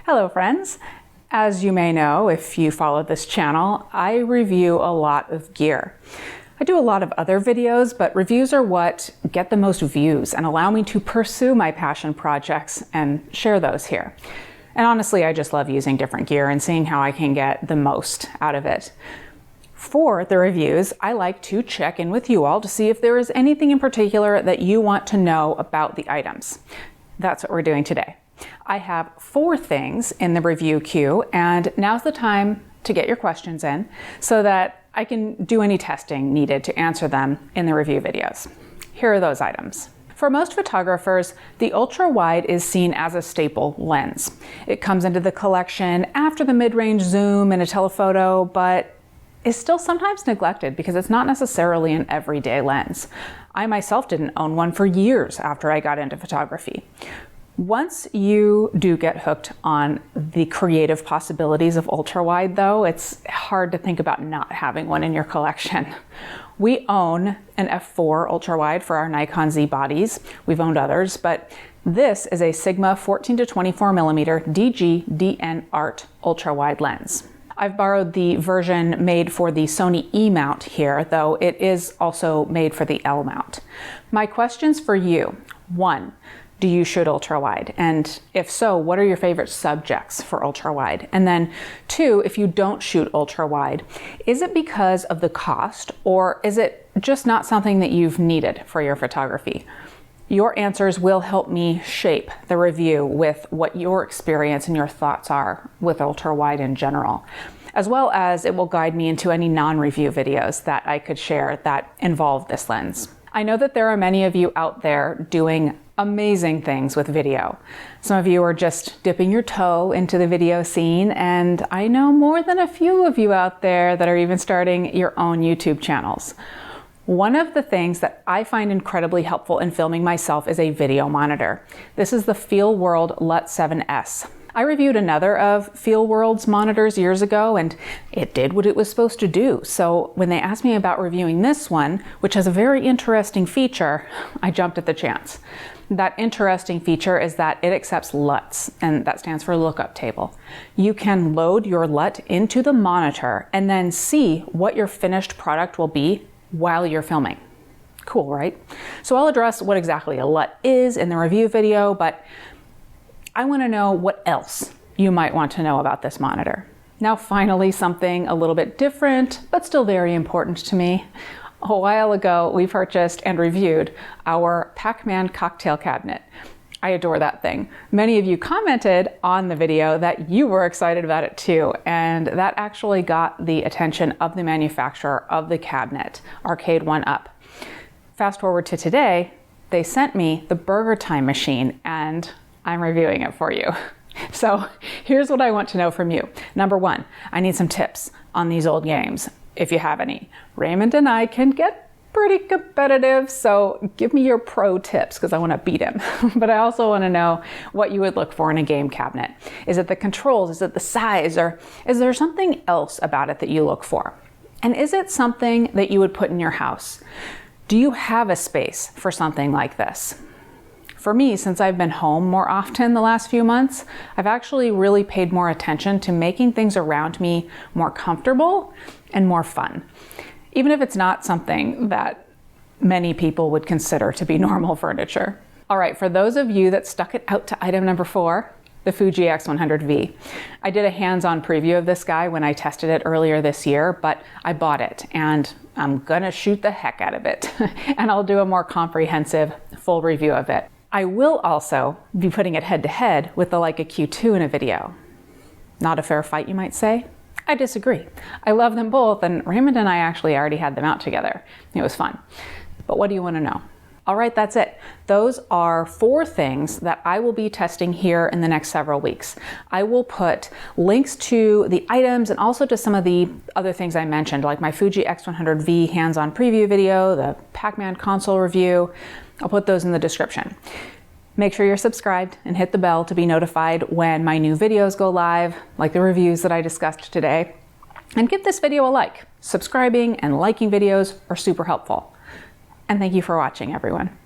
Hello friends! As you may know, if you follow this channel, I review a lot of gear. I do a lot of other videos, but reviews are what get the most views and allow me to pursue my passion projects and share those here. And honestly, I just love using different gear and seeing how I can get the most out of it. For the reviews, I like to check in with you all to see if there is anything in particular that you want to know about the items. That's what we're doing today. I have 4 things in the review queue, and now's the time to get your questions in so that I can do any testing needed to answer them in the review videos. Here are those items. For most photographers, the ultra-wide is seen as a staple lens. It comes into the collection after the mid-range zoom and a telephoto, but is still sometimes neglected because it's not necessarily an everyday lens. I myself didn't own one for years after I got into photography. Once you do get hooked on the creative possibilities of ultra-wide though, it's hard to think about not having one in your collection. We own an f4 ultra-wide for our Nikon Z bodies. We've owned others, but this is a Sigma 14 to 24 millimeter DG DN Art ultra-wide lens. I've borrowed the version made for the Sony E mount here, though it is also made for the L mount. My questions for you: 1. Do you shoot ultra-wide? And if so, what are your favorite subjects for ultra-wide? And then 2, if you don't shoot ultra-wide, is it because of the cost, or is it just not something that you've needed for your photography? Your answers will help me shape the review with what your experience and your thoughts are with ultra-wide in general, as well as it will guide me into any non-review videos that I could share that involve this lens. I know that there are many of you out there doing amazing things with video. Some of you are just dipping your toe into the video scene, and I know more than a few of you out there that are even starting your own YouTube channels. One of the things that I find incredibly helpful in filming myself is a video monitor. This is the FeelWorld LUT 7S. I reviewed another of FeelWorld's monitors years ago, and it did what it was supposed to do. So when they asked me about reviewing this one, which has a very interesting feature, I jumped at the chance. That interesting feature is that it accepts LUTs, and that stands for lookup table. You can load your LUT into the monitor and then see what your finished product will be while you're filming. Cool, right? So I'll address what exactly a LUT is in the review video, but I want to know what else you might want to know about this monitor. Now finally, something a little bit different, but still very important to me. A while ago, we purchased and reviewed our Pac-Man cocktail cabinet. I adore that thing. Many of you commented on the video that you were excited about it too, and that actually got the attention of the manufacturer of the cabinet, Arcade 1UP. Fast forward to today, they sent me the Burger Time machine, and I'm reviewing it for you. So here's what I want to know from you. Number 1, I need some tips on these old games, if you have any. Raymond and I can get pretty competitive, so give me your pro tips because I want to beat him. But I also want to know what you would look for in a game cabinet. Is it the controls? Is it the size? Or is there something else about it that you look for? And is it something that you would put in your house? Do you have a space for something like this? For me, since I've been home more often the last few months, I've actually really paid more attention to making things around me more comfortable and more fun, even if it's not something that many people would consider to be normal furniture. All right, for those of you that stuck it out to item number 4, the Fuji X100V. I did a hands-on preview of this guy when I tested it earlier this year, but I bought it and I'm gonna shoot the heck out of it. And I'll do a more comprehensive full review of it. I will also be putting it head-to-head with the Leica Q2 in a video. Not a fair fight, you might say? I disagree. I love them both, and Raymond and I actually already had them out together. It was fun. But what do you want to know? All right, that's it. Those are 4 things that I will be testing here in the next several weeks. I will put links to the items and also to some of the other things I mentioned, like my Fuji X100V hands-on preview video, the Pac-Man console review. I'll put those in the description. Make sure you're subscribed and hit the bell to be notified when my new videos go live, like the reviews that I discussed today. And give this video a like. Subscribing and liking videos are super helpful. And thank you for watching, everyone.